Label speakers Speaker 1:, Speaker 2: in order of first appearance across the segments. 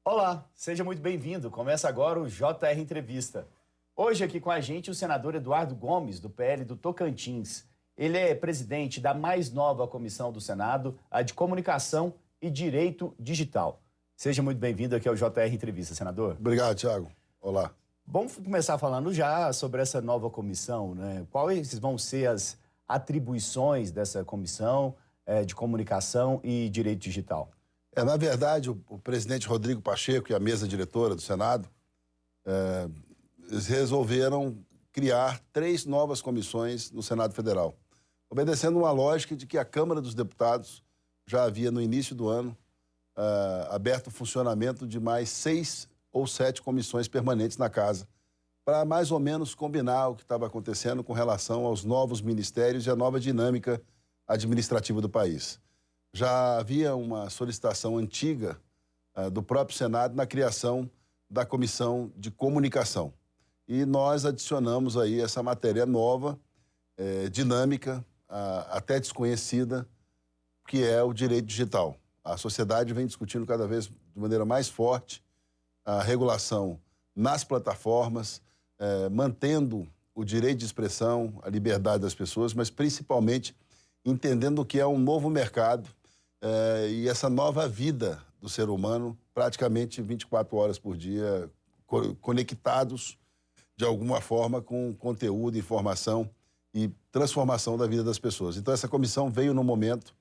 Speaker 1: Olá, seja muito bem-vindo. Começa agora o JR Entrevista. Hoje aqui com a gente o senador Eduardo Gomes, do PL do Tocantins. Ele é presidente da mais nova comissão do Senado, a de Comunicação e Direito Digital. Seja muito bem-vindo aqui ao JR Entrevista, senador.
Speaker 2: Obrigado, Thiago. Olá.
Speaker 1: Vamos começar falando já sobre essa nova comissão, né? Quais vão ser as atribuições dessa comissão de Comunicação e Direito Digital?
Speaker 2: Na verdade, o presidente Rodrigo Pacheco e a mesa diretora do Senado eles resolveram criar 3 novas comissões no Senado Federal, obedecendo uma lógica de que a Câmara dos Deputados já havia, no início do ano, aberto o funcionamento de mais 6 ou 7 comissões permanentes na Casa, para mais ou menos combinar o que estava acontecendo com relação aos novos ministérios e a nova dinâmica administrativa do país. Já havia uma solicitação antiga do próprio Senado na criação da Comissão de Comunicação. E nós adicionamos aí essa matéria nova, dinâmica, até desconhecida, que é o direito digital. A sociedade vem discutindo cada vez de maneira mais forte a regulação nas plataformas, mantendo o direito de expressão, a liberdade das pessoas, mas principalmente entendendo que é um novo mercado e essa nova vida do ser humano, praticamente 24 horas por dia, conectados de alguma forma com conteúdo, informação e transformação da vida das pessoas. Então, essa comissão veio no momento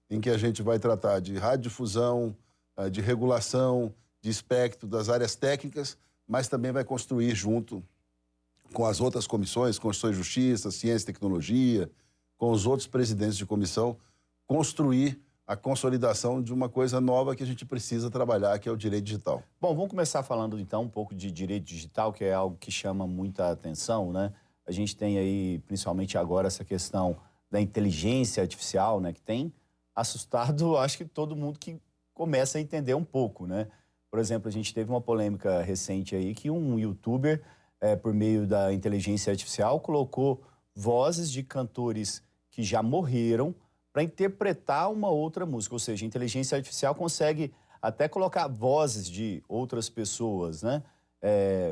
Speaker 2: em que a gente vai tratar de radiodifusão, de regulação, de espectro, das áreas técnicas, mas também vai construir junto com as outras comissões, Constituição e Justiça, Ciência e Tecnologia, com os outros presidentes de comissão, construir a consolidação de uma coisa nova que a gente precisa trabalhar, que é o direito digital.
Speaker 1: Bom, vamos começar falando então um pouco de direito digital, que é algo que chama muita atenção, né? A gente tem aí, principalmente agora, essa questão da inteligência artificial, né? Que tem assustado, acho que todo mundo que começa a entender um pouco, né? Por exemplo, a gente teve uma polêmica recente aí que um youtuber, por meio da inteligência artificial, colocou vozes de cantores que já morreram para interpretar uma outra música. Ou seja, a inteligência artificial consegue até colocar vozes de outras pessoas, né?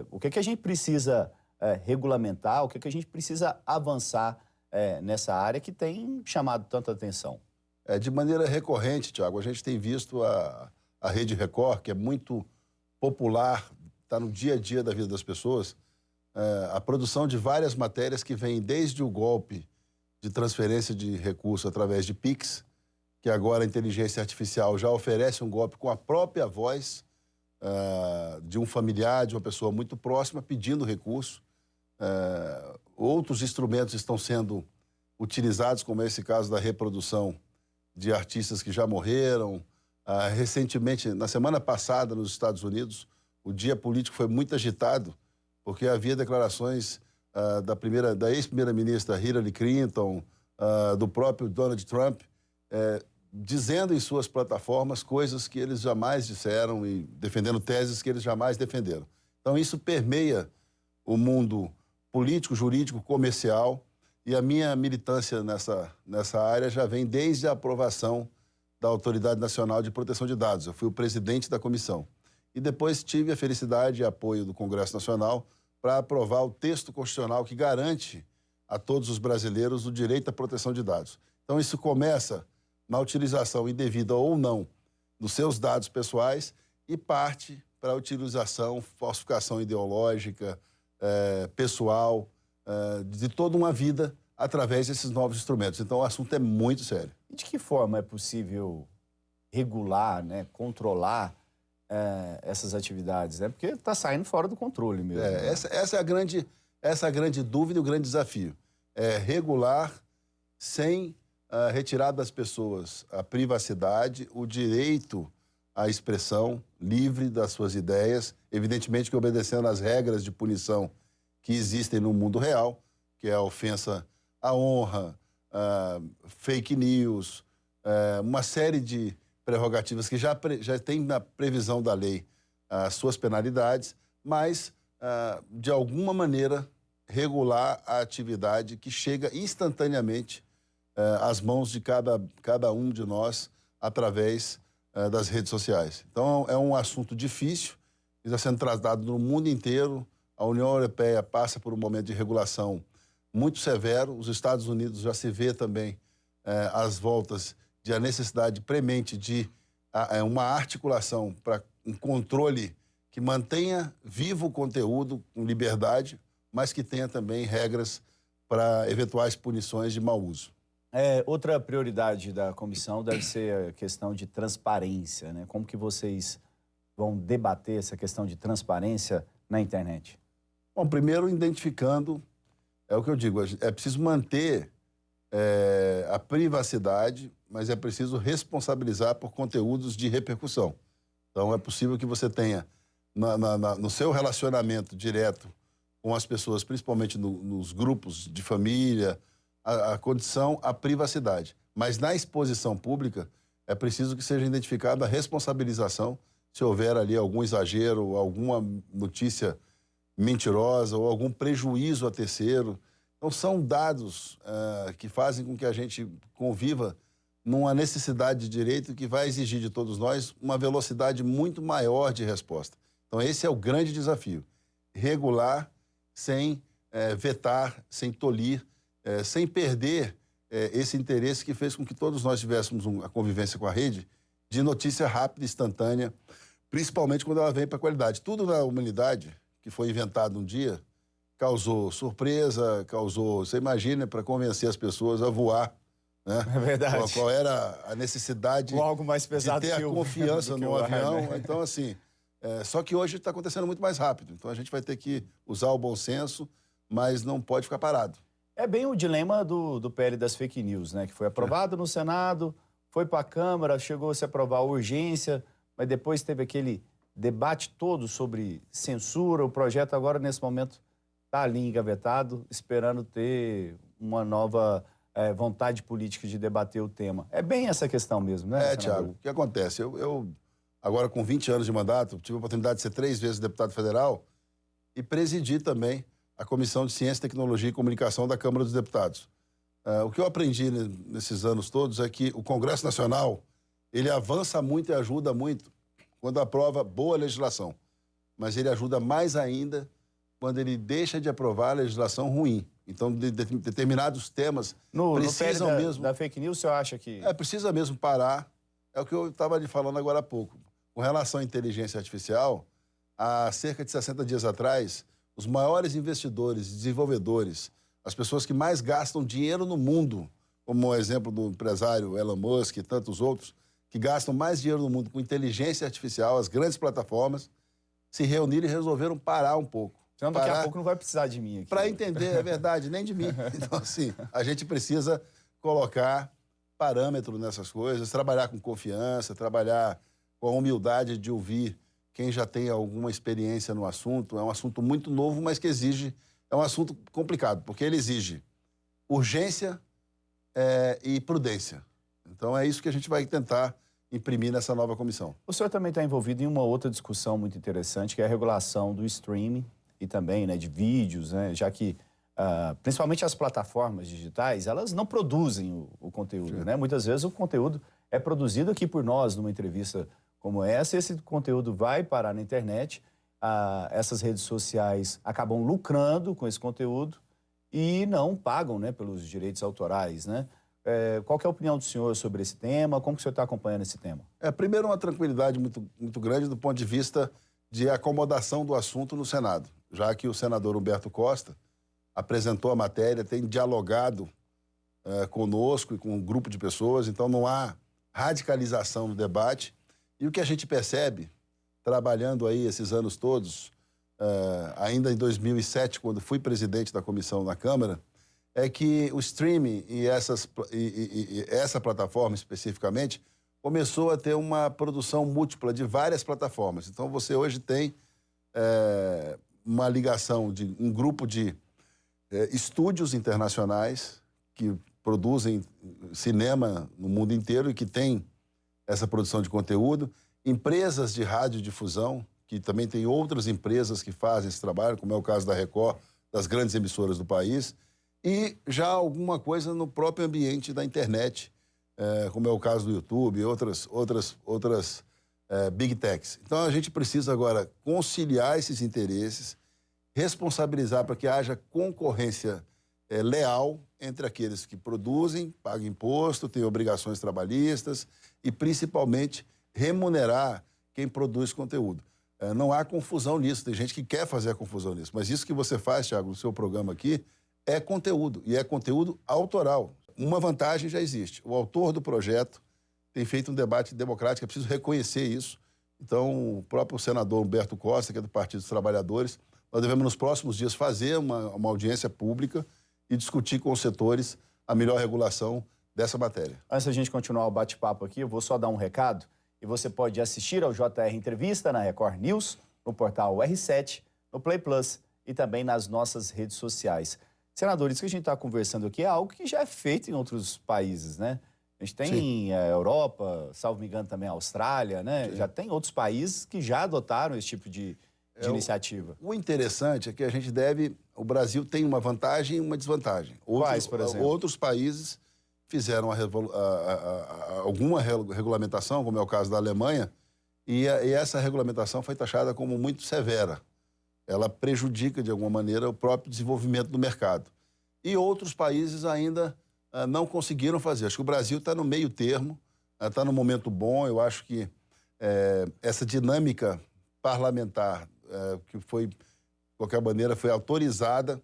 Speaker 1: O que a gente precisa regulamentar, o que a gente precisa avançar nessa área que tem chamado tanta atenção?
Speaker 2: De maneira recorrente, Thiago, a gente tem visto a Rede Record, que é muito popular, está no dia a dia da vida das pessoas, a produção de várias matérias que vêm desde o golpe de transferência de recursos através de Pix, que agora a inteligência artificial já oferece um golpe com a própria voz de um familiar, de uma pessoa muito próxima, pedindo recurso. Outros instrumentos estão sendo utilizados, como esse caso da reprodução de artistas que já morreram. Recentemente, na semana passada, nos Estados Unidos, o dia político foi muito agitado, porque havia declarações da ex-primeira-ministra Hillary Clinton, do próprio Donald Trump, dizendo em suas plataformas coisas que eles jamais disseram e defendendo teses que eles jamais defenderam. Então, isso permeia o mundo político, jurídico, comercial, e a minha militância nessa área já vem desde a aprovação da Autoridade Nacional de Proteção de Dados. Eu fui o presidente da comissão. E depois tive a felicidade e apoio do Congresso Nacional para aprovar o texto constitucional que garante a todos os brasileiros o direito à proteção de dados. Então, isso começa na utilização indevida ou não dos seus dados pessoais e parte para a utilização, falsificação ideológica, pessoal, de toda uma vida através desses novos instrumentos. Então, o assunto é muito sério.
Speaker 1: E de que forma é possível regular, né, controlar essas atividades, né? Porque está saindo fora do controle mesmo. Né?
Speaker 2: Essa é a grande dúvida e o grande desafio. É regular sem retirar das pessoas a privacidade, o direito à expressão livre das suas ideias, evidentemente que obedecendo às regras de punição que existem no mundo real, que é a ofensa à honra, fake news, uma série de prerrogativas que já tem na previsão da lei as suas penalidades, mas, de alguma maneira, regular a atividade que chega instantaneamente às mãos de cada um de nós através das redes sociais. Então, é um assunto difícil, está sendo tratado no mundo inteiro. A União Europeia passa por um momento de regulação muito severo. Os Estados Unidos já se vê também às voltas de a necessidade premente de uma articulação para um controle que mantenha vivo o conteúdo com liberdade, mas que tenha também regras para eventuais punições de mau uso.
Speaker 1: Outra prioridade da comissão deve ser a questão de transparência, né? Como que vocês vão debater essa questão de transparência na internet?
Speaker 2: Bom, primeiro identificando, é o que eu digo, é preciso manter a privacidade, mas é preciso responsabilizar por conteúdos de repercussão. Então, é possível que você tenha, no seu relacionamento direto com as pessoas, principalmente nos grupos de família, a condição, a privacidade. Mas na exposição pública, é preciso que seja identificada a responsabilização se houver ali algum exagero, alguma notícia mentirosa ou algum prejuízo a terceiro. Então, são dados que fazem com que a gente conviva numa necessidade de direito que vai exigir de todos nós uma velocidade muito maior de resposta. Então, esse é o grande desafio. Regular sem vetar, sem tolir, sem perder esse interesse que fez com que todos nós tivéssemos a convivência com a rede de notícia rápida, instantânea, principalmente quando ela vem para a qualidade. Tudo na humanidade que foi inventado um dia causou surpresa, você imagina, para convencer as pessoas a voar, né?
Speaker 1: É verdade.
Speaker 2: Qual era a necessidade
Speaker 1: com algo mais pesado
Speaker 2: de ter
Speaker 1: que
Speaker 2: a confiança no avião.
Speaker 1: Né?
Speaker 2: Então, assim, só que hoje está acontecendo muito mais rápido. Então, a gente vai ter que usar o bom senso, mas não pode ficar parado.
Speaker 1: É bem o dilema do PL das fake news, né? Que foi aprovado no Senado, foi para a Câmara, chegou a se aprovar a urgência, mas depois teve aquele debate todo sobre censura. O projeto agora, nesse momento, está ali engavetado, esperando ter uma nova vontade política de debater o tema. É bem essa questão mesmo, né, senador?
Speaker 2: Tiago, o que acontece? Eu, agora com 20 anos de mandato, tive a oportunidade de ser 3 vezes deputado federal e presidi também a Comissão de Ciência, Tecnologia e Comunicação da Câmara dos Deputados. O que eu aprendi nesses anos todos é que o Congresso Nacional, ele avança muito e ajuda muito quando aprova boa legislação, mas ele ajuda mais ainda quando ele deixa de aprovar a legislação ruim. Então, determinados temas precisam
Speaker 1: no
Speaker 2: mesmo...
Speaker 1: da fake news, o senhor acha que...
Speaker 2: precisa mesmo parar. É o que eu estava lhe falando agora há pouco. Com relação à inteligência artificial, há cerca de 60 dias atrás, os maiores investidores, desenvolvedores, as pessoas que mais gastam dinheiro no mundo, como o exemplo do empresário Elon Musk e tantos outros, que gastam mais dinheiro no mundo com inteligência artificial, as grandes plataformas, se reuniram e resolveram parar um pouco.
Speaker 1: Senão daqui a pouco não vai precisar de mim aqui.
Speaker 2: Para entender, é verdade, nem de mim. Então, assim, a gente precisa colocar parâmetro nessas coisas, trabalhar com confiança, trabalhar com a humildade de ouvir quem já tem alguma experiência no assunto. É um assunto muito novo, mas que é um assunto complicado, porque ele exige urgência e prudência. Então, é isso que a gente vai tentar imprimir nessa nova comissão.
Speaker 1: O senhor também está envolvido em uma outra discussão muito interessante, que é a regulação do streaming e também, né, de vídeos, né, já que principalmente as plataformas digitais, elas não produzem o conteúdo, né? Muitas vezes o conteúdo é produzido aqui por nós numa entrevista como essa, e esse conteúdo vai parar na internet, essas redes sociais acabam lucrando com esse conteúdo e não pagam, né, pelos direitos autorais, né? Qual que é a opinião do senhor sobre esse tema? Como que o senhor está acompanhando esse tema?
Speaker 2: Primeiro, uma tranquilidade muito, muito grande do ponto de vista de acomodação do assunto no Senado, já que o senador Humberto Costa apresentou a matéria, tem dialogado conosco e com um grupo de pessoas, então não há radicalização no debate. E o que a gente percebe, trabalhando aí esses anos todos, ainda em 2007, quando fui presidente da comissão na Câmara, é que o streaming e essa plataforma especificamente começou a ter uma produção múltipla de várias plataformas. Então, você hoje tem uma ligação de um grupo de estúdios internacionais que produzem cinema no mundo inteiro e que tem essa produção de conteúdo, empresas de radiodifusão, que também tem outras empresas que fazem esse trabalho, como é o caso da Record, das grandes emissoras do país, e já alguma coisa no próprio ambiente da internet, como é o caso do YouTube e outras Big Techs. Então, a gente precisa agora conciliar esses interesses, responsabilizar para que haja concorrência leal entre aqueles que produzem, pagam imposto, têm obrigações trabalhistas e, principalmente, remunerar quem produz conteúdo. Não há confusão nisso, tem gente que quer fazer a confusão nisso, mas isso que você faz, Thiago, no seu programa aqui, é conteúdo, e é conteúdo autoral. Uma vantagem já existe, o autor do projeto tem feito um debate democrático, é preciso reconhecer isso. Então, o próprio senador Humberto Costa, que é do Partido dos Trabalhadores, nós devemos, nos próximos dias, fazer uma audiência pública e discutir com os setores a melhor regulação dessa matéria.
Speaker 1: Antes da gente continuar o bate-papo aqui, eu vou só dar um recado. E você pode assistir ao JR Entrevista na Record News, no portal R7, no Play Plus e também nas nossas redes sociais. Senador, isso que a gente está conversando aqui é algo que já é feito em outros países, né? A gente tem a Europa, salvo me engano também a Austrália, né? Sim. Já tem outros países que já adotaram esse tipo de iniciativa.
Speaker 2: O interessante é que a gente o Brasil tem uma vantagem e uma desvantagem.
Speaker 1: Quais, por exemplo?
Speaker 2: Outros países fizeram alguma regulamentação, como é o caso da Alemanha, e essa regulamentação foi taxada como muito severa. Ela prejudica, de alguma maneira, o próprio desenvolvimento do mercado. E outros países ainda não conseguiram fazer. Acho que o Brasil está no meio termo, está no momento bom. Eu acho que essa dinâmica parlamentar, que foi, de qualquer maneira, foi autorizada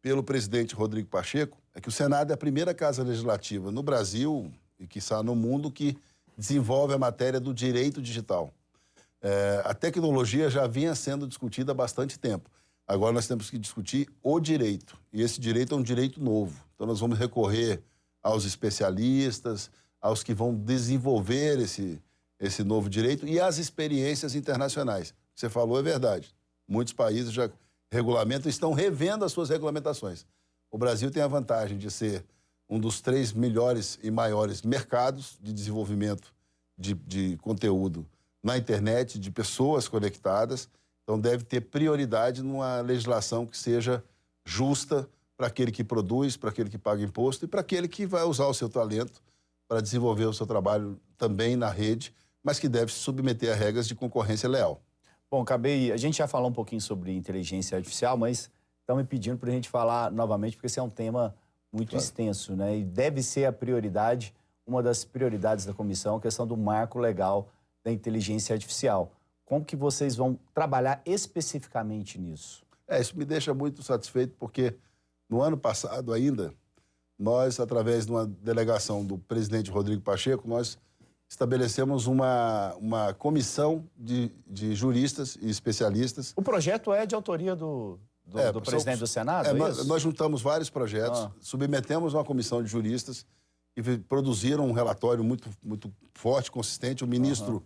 Speaker 2: pelo presidente Rodrigo Pacheco, é que o Senado é a primeira casa legislativa no Brasil e, quiçá, no mundo, que desenvolve a matéria do direito digital. A tecnologia já vinha sendo discutida há bastante tempo. Agora nós temos que discutir o direito. E esse direito é um direito novo. Então nós vamos recorrer aos especialistas, aos que vão desenvolver esse novo direito e às experiências internacionais. O que você falou é verdade. Muitos países já regulamentam e estão revendo as suas regulamentações. O Brasil tem a vantagem de ser um dos 3 melhores e maiores mercados de desenvolvimento de conteúdo na internet, de pessoas conectadas. Então, deve ter prioridade numa legislação que seja justa para aquele que produz, para aquele que paga imposto e para aquele que vai usar o seu talento para desenvolver o seu trabalho também na rede, mas que deve se submeter a regras de concorrência leal.
Speaker 1: Bom, a gente já falou um pouquinho sobre inteligência artificial, mas estão me pedindo para a gente falar novamente, porque esse é um tema muito extenso, né? E deve ser a prioridade, uma das prioridades da comissão, a questão do marco legal da inteligência artificial. Como que vocês vão trabalhar especificamente nisso?
Speaker 2: Isso me deixa muito satisfeito, porque no ano passado ainda, nós, através de uma delegação do presidente Rodrigo Pacheco, nós estabelecemos uma comissão de juristas e especialistas.
Speaker 1: O projeto é de autoria do presidente do Senado?
Speaker 2: Nós juntamos vários projetos, submetemos uma comissão de juristas que produziram um relatório muito, muito forte, consistente. O ministro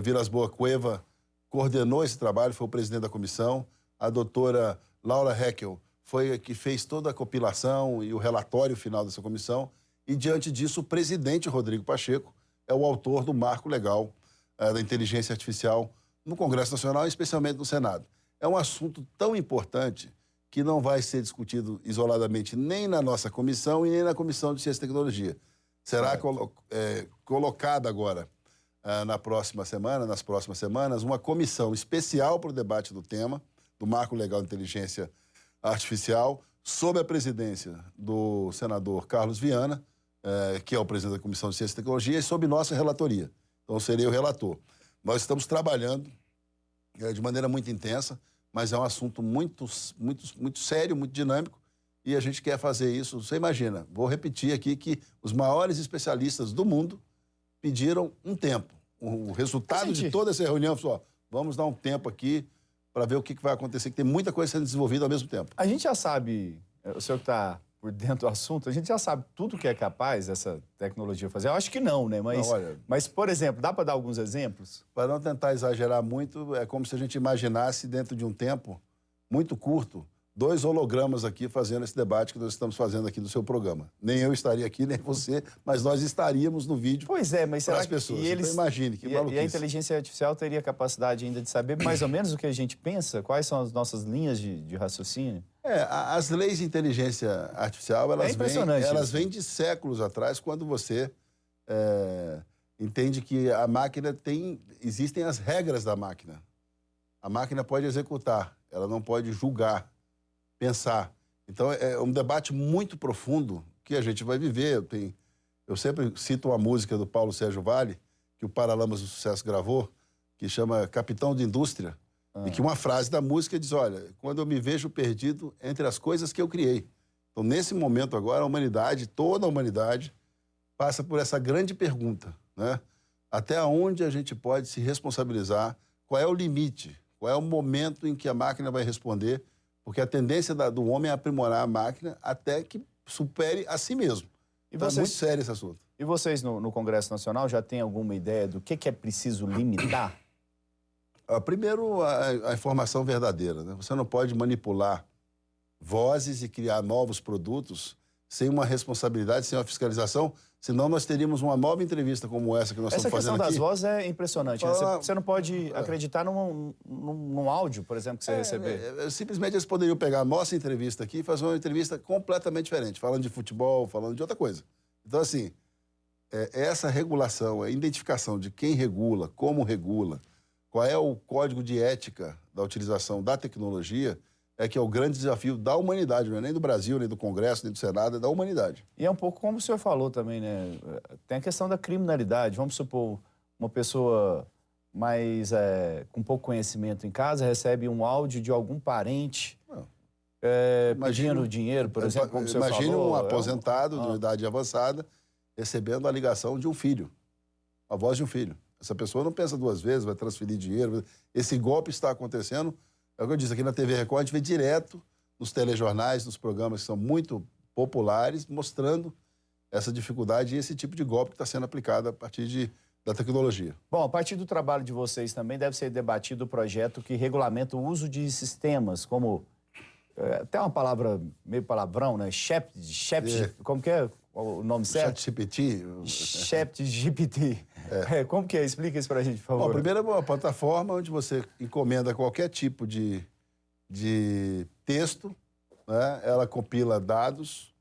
Speaker 2: Vilas Boas Cueva coordenou esse trabalho, foi o presidente da comissão. A doutora Laura Heckel foi a que fez toda a compilação e o relatório final dessa comissão. E, diante disso, o presidente Rodrigo Pacheco é o autor do marco legal da inteligência artificial no Congresso Nacional, especialmente no Senado. É um assunto tão importante que não vai ser discutido isoladamente nem na nossa comissão e nem na Comissão de Ciência e Tecnologia. Será colocada agora, nas próximas semanas, uma comissão especial para o debate do tema, do marco legal de inteligência artificial, sob a presidência do senador Carlos Viana, que é o presidente da Comissão de Ciência e Tecnologia, e sob nossa relatoria. Então, serei o relator. Nós estamos trabalhando de maneira muito intensa, mas é um assunto muito, muito, muito sério, muito dinâmico, e a gente quer fazer isso. Você imagina, vou repetir aqui que os maiores especialistas do mundo pediram um tempo. O resultado de toda essa reunião foi: vamos dar um tempo aqui para ver o que vai acontecer, que tem muita coisa sendo desenvolvida ao mesmo tempo.
Speaker 1: A gente já sabe, o senhor que está por dentro do assunto, a gente já sabe tudo que é capaz essa tecnologia fazer? Eu acho que não, né? Mas, por exemplo, dá para dar alguns exemplos?
Speaker 2: Para não tentar exagerar muito, é como se a gente imaginasse, dentro de um tempo muito curto, 2 hologramas aqui fazendo esse debate que nós estamos fazendo aqui no seu programa. Nem eu estaria aqui, nem você, mas nós estaríamos no vídeo.
Speaker 1: Pois é, mas será
Speaker 2: as pessoas.
Speaker 1: Que eles...
Speaker 2: Então, imagine, que maluquice.
Speaker 1: E a inteligência artificial teria a capacidade ainda de saber mais ou menos o que a gente pensa? Quais são as nossas linhas de raciocínio?
Speaker 2: As leis de inteligência artificial, elas vêm de séculos atrás, quando você entende que a máquina existem as regras da máquina. A máquina pode executar, ela não pode julgar, pensar. Então, é um debate muito profundo que a gente vai viver. Eu sempre cito uma música do Paulo Sérgio Vale, que o Paralamas do Sucesso gravou, que chama Capitão de Indústria, e que uma frase da música diz, olha, quando eu me vejo perdido entre as coisas que eu criei. Então, nesse momento agora, a humanidade, toda a humanidade, passa por essa grande pergunta, né? Até onde a gente pode se responsabilizar? Qual é o limite? Qual é o momento em que a máquina vai responder? Porque a tendência do homem é aprimorar a máquina até que supere a si mesmo. Então, é muito sério esse assunto.
Speaker 1: E vocês, no Congresso Nacional, já têm alguma ideia do que é preciso limitar?
Speaker 2: Primeiro, a informação verdadeira, né? Você não pode manipular vozes e criar novos produtos sem uma responsabilidade, sem uma fiscalização, senão nós teríamos uma nova entrevista como essa que nós estamos fazendo aqui.
Speaker 1: Essa questão das vozes é impressionante. Né? Você não pode acreditar num áudio, por exemplo, que você receber.
Speaker 2: Simplesmente eles poderiam pegar a nossa entrevista aqui e fazer uma entrevista completamente diferente, falando de futebol, falando de outra coisa. Então, assim, essa regulação, a identificação de quem regula, como regula, qual é o código de ética da utilização da tecnologia, que é o grande desafio da humanidade, não é nem do Brasil, nem do Congresso, nem do Senado, é da humanidade.
Speaker 1: E é um pouco como o senhor falou também, né? Tem a questão da criminalidade. Vamos supor, uma pessoa com pouco conhecimento em casa recebe um áudio de algum parente pedindo dinheiro, por exemplo, como o senhor falou.
Speaker 2: Imagine um aposentado de idade avançada recebendo a ligação de um filho, a voz de um filho. Essa pessoa não pensa duas vezes, vai transferir dinheiro. Esse golpe está acontecendo. É o que eu disse, aqui na TV Record a gente vê direto nos telejornais, nos programas que são muito populares, mostrando essa dificuldade e esse tipo de golpe que está sendo aplicado a partir da tecnologia.
Speaker 1: Bom, a partir do trabalho de vocês também deve ser debatido o projeto que regulamenta o uso de sistemas como... até uma palavra, meio palavrão, né? Como que é o nome certo? ChatGPT. Como que é? Explica isso pra gente, por favor.
Speaker 2: Bom, primeiro é uma plataforma onde você encomenda qualquer tipo de texto, né? Ela compila dados,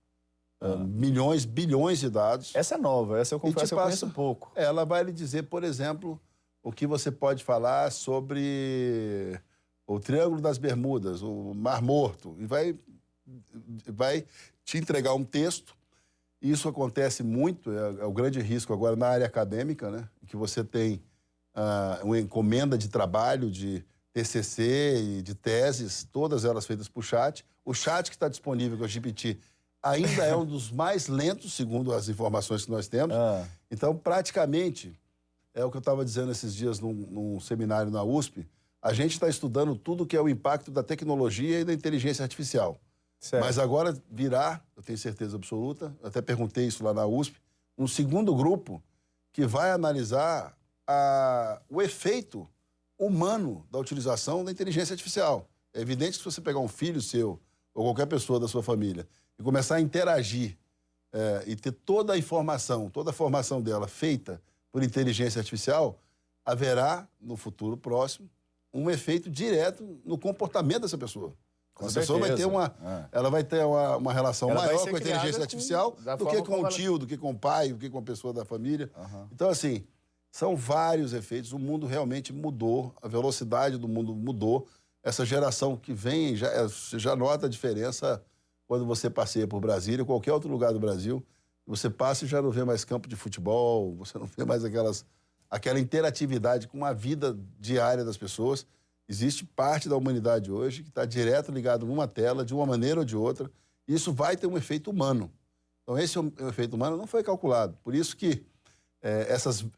Speaker 2: milhões, bilhões de dados.
Speaker 1: Essa é nova, essa eu confesso que eu conheço pouco.
Speaker 2: Ela vai lhe dizer, por exemplo, o que você pode falar sobre o Triângulo das Bermudas, o Mar Morto, e vai te entregar um texto. Isso acontece muito, é o grande risco agora na área acadêmica, né? Que você tem uma encomenda de trabalho, de TCC e de teses, todas elas feitas por chat. O chat que está disponível com o GPT ainda é um dos mais lentos, segundo as informações que nós temos. Então, praticamente, é o que eu estava dizendo esses dias num seminário na USP, a gente está estudando tudo que é o impacto da tecnologia e da inteligência artificial. Certo. Mas agora virá, eu tenho certeza absoluta, eu até perguntei isso lá na USP, um segundo grupo que vai analisar o efeito humano da utilização da inteligência artificial. É evidente que se você pegar um filho seu ou qualquer pessoa da sua família e começar a interagir e ter toda a formação dela feita por inteligência artificial, haverá, no futuro próximo, um efeito direto no comportamento dessa pessoa. Essa pessoa vai ter uma relação maior com a inteligência artificial do que com o tio, do que com o pai, do que com a pessoa da família. Então, assim, são vários efeitos. O mundo realmente mudou, a velocidade do mundo mudou. Essa geração que vem, você já nota a diferença quando você passeia por Brasília ou qualquer outro lugar do Brasil. Você passa e já não vê mais campo de futebol, você não vê mais aquela interatividade com a vida diária das pessoas. Existe parte da humanidade hoje que está direto ligado numa tela, de uma maneira ou de outra, e isso vai ter um efeito humano. Então, esse efeito humano não foi calculado. Por isso que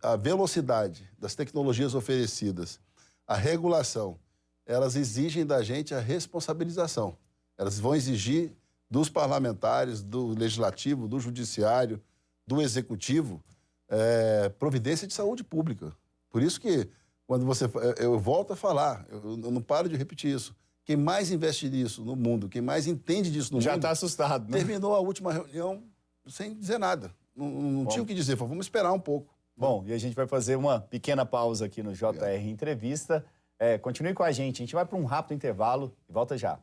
Speaker 2: a velocidade das tecnologias oferecidas, a regulação, elas exigem da gente a responsabilização. Elas vão exigir dos parlamentares, do legislativo, do judiciário, do executivo, providência de saúde pública. Por isso que quando eu volto a falar, eu não paro de repetir isso. Quem mais investe nisso no mundo, quem mais entende disso no mundo...
Speaker 1: Já está assustado, né?
Speaker 2: Terminou a última reunião sem dizer nada. Não tinha o que dizer, vamos esperar um pouco.
Speaker 1: Bom, e a gente vai fazer uma pequena pausa aqui no JR Entrevista. Continue com a gente vai para um rápido intervalo e volta já.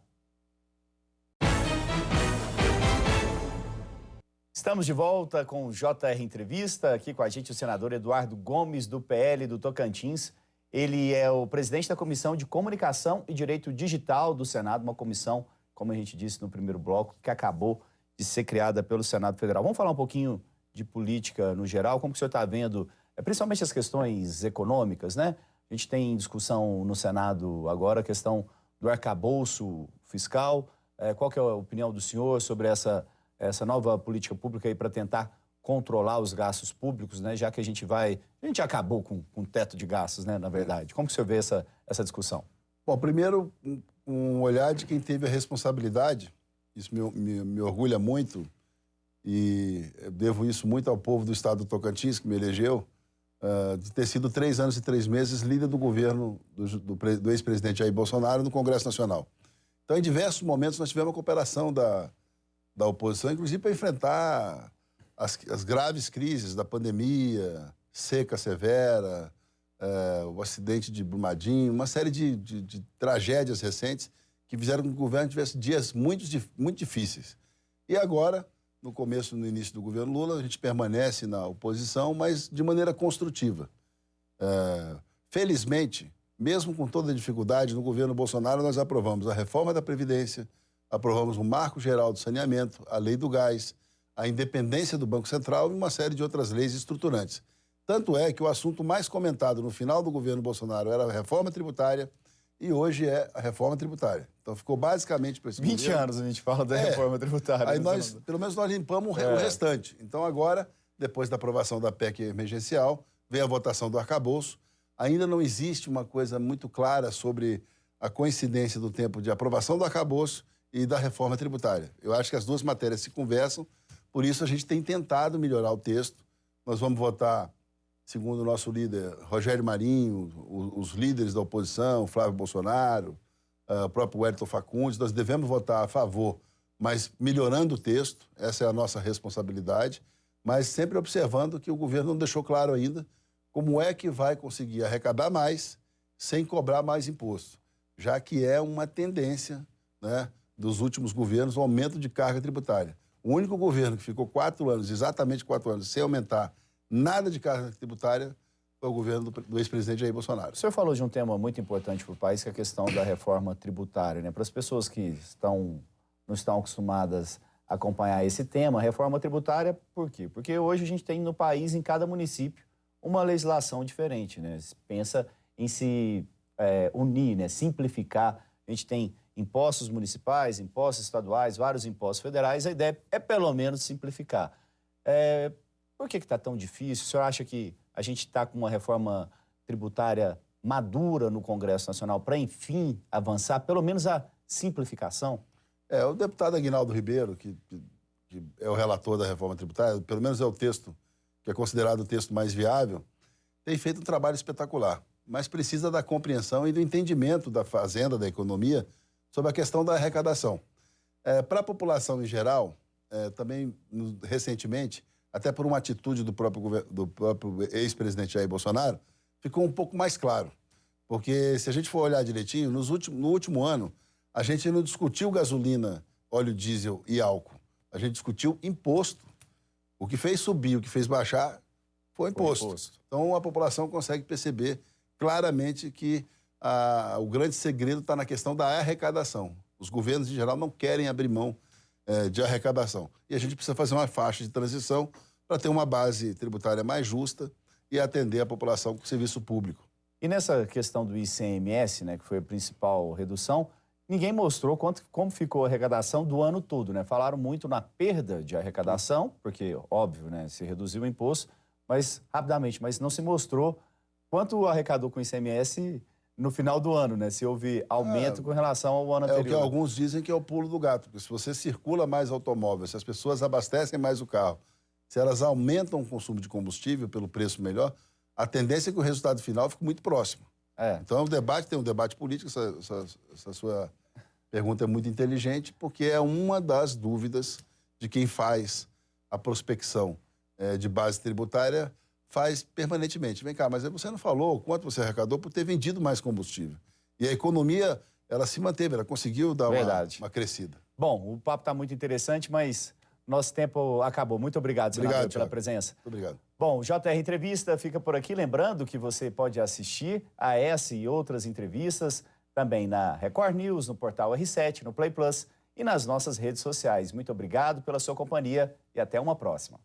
Speaker 1: Estamos de volta com o JR Entrevista. Aqui com a gente o senador Eduardo Gomes, do PL do Tocantins. Ele é o presidente da Comissão de Comunicação e Direito Digital do Senado, uma comissão, como a gente disse no primeiro bloco, que acabou de ser criada pelo Senado Federal. Vamos falar um pouquinho de política no geral, como que o senhor está vendo, principalmente as questões econômicas, né? A gente tem discussão no Senado agora a questão do arcabouço fiscal. Qual que é a opinião do senhor sobre essa nova política pública aí para tentar controlar os gastos públicos, né? Já que a gente acabou com o teto de gastos, né? Na verdade. Como que o senhor vê essa discussão?
Speaker 2: Bom, primeiro, um olhar de quem teve a responsabilidade, isso me orgulha muito, e eu devo isso muito ao povo do estado do Tocantins, que me elegeu, de ter sido 3 anos e 3 meses líder do governo do ex-presidente Jair Bolsonaro no Congresso Nacional. Então, em diversos momentos, nós tivemos a cooperação da oposição, inclusive para enfrentar as graves crises da pandemia, seca severa, o acidente de Brumadinho, uma série de tragédias recentes que fizeram com que o governo tivesse dias muito difíceis. E agora, no início do governo Lula, a gente permanece na oposição, mas de maneira construtiva. Felizmente, mesmo com toda a dificuldade, no governo Bolsonaro nós aprovamos a reforma da Previdência, aprovamos o Marco Geral do Saneamento, a Lei do Gás, a independência do Banco Central e uma série de outras leis estruturantes. Tanto é que o assunto mais comentado no final do governo Bolsonaro era a reforma tributária e hoje é a reforma tributária. Então ficou basicamente para esse
Speaker 1: 20
Speaker 2: governo.
Speaker 1: anos a gente fala da reforma tributária.
Speaker 2: Aí pelo menos nós limpamos o restante. Então agora, depois da aprovação da PEC emergencial, vem a votação do arcabouço. Ainda não existe uma coisa muito clara sobre a coincidência do tempo de aprovação do arcabouço e da reforma tributária. Eu acho que as duas matérias se conversam, por isso a gente tem tentado melhorar o texto. Nós vamos votar, segundo o nosso líder, Rogério Marinho, os líderes da oposição, Flávio Bolsonaro, o próprio Wellington Facundes, nós devemos votar a favor, mas melhorando o texto, essa é a nossa responsabilidade, mas sempre observando que o governo não deixou claro ainda como é que vai conseguir arrecadar mais sem cobrar mais imposto, já que é uma tendência, né, dos últimos governos, o aumento de carga tributária. O único governo que ficou 4 anos, exatamente 4 anos, sem aumentar nada de carga tributária foi o governo do ex-presidente Jair Bolsonaro.
Speaker 1: O senhor falou de um tema muito importante para o país, que é a questão da reforma tributária, né? Para as pessoas que não estão acostumadas a acompanhar esse tema, a reforma tributária, por quê? Porque hoje a gente tem no país, em cada município, uma legislação diferente, né? Se pensa em se unir, né? Simplificar. A gente tem impostos municipais, impostos estaduais, vários impostos federais. A ideia é pelo menos simplificar. Por que está tão difícil? O senhor acha que a gente está com uma reforma tributária madura no Congresso Nacional para, enfim, avançar, pelo menos a simplificação?
Speaker 2: O deputado Aguinaldo Ribeiro, que é o relator da reforma tributária, pelo menos é o texto que é considerado o texto mais viável, tem feito um trabalho espetacular, mas precisa da compreensão e do entendimento da Fazenda, da economia, sobre a questão da arrecadação. Para a população em geral, também recentemente, até por uma atitude do próprio ex-presidente Jair Bolsonaro, ficou um pouco mais claro. Porque se a gente for olhar direitinho, no último ano, a gente não discutiu gasolina, óleo diesel e álcool. A gente discutiu imposto. O que fez subir, o que fez baixar, foi imposto. Então a população consegue perceber claramente que o grande segredo está na questão da arrecadação. Os governos, em geral, não querem abrir mão de arrecadação. E a gente precisa fazer uma faixa de transição para ter uma base tributária mais justa e atender a população com serviço público.
Speaker 1: E nessa questão do ICMS, né, que foi a principal redução, ninguém mostrou como ficou a arrecadação do ano todo, né? Falaram muito na perda de arrecadação, porque, óbvio, né, se reduziu o imposto, mas rapidamente, mas não se mostrou quanto arrecadou com o ICMS no final do ano, né? Se houve aumento com relação ao ano anterior.
Speaker 2: É o que alguns dizem que é o pulo do gato, porque se você circula mais automóvel, se as pessoas abastecem mais o carro, se elas aumentam o consumo de combustível pelo preço melhor, a tendência é que o resultado final fique muito próximo. Então, tem um debate político, essa sua pergunta é muito inteligente, porque é uma das dúvidas de quem faz a prospecção de base tributária, faz permanentemente. Vem cá, mas você não falou quanto você arrecadou por ter vendido mais combustível. E a economia, ela se manteve, ela conseguiu dar uma crescida.
Speaker 1: Bom, o papo está muito interessante, mas Nosso tempo acabou. Muito obrigado, senador, pela presença.
Speaker 2: Muito obrigado.
Speaker 1: Bom, o JR Entrevista fica por aqui. Lembrando que você pode assistir a essa e outras entrevistas também na Record News, no portal R7, no Play Plus e nas nossas redes sociais. Muito obrigado pela sua companhia e até uma próxima.